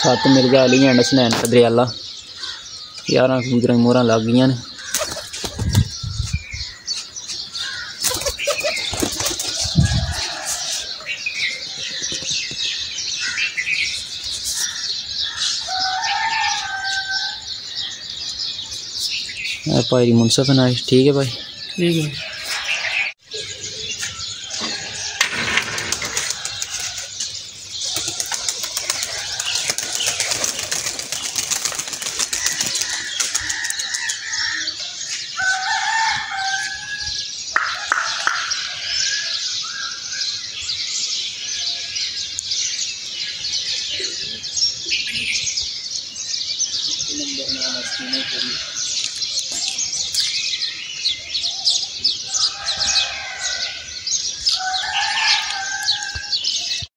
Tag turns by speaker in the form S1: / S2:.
S1: छत मिर्जा अली एंड सनैन कदरियाला 11 कबूतर मोहर लग गई ने। भाई मुनसफ नाइश ठीक है भाई,
S2: ठीक है।
S1: नंबर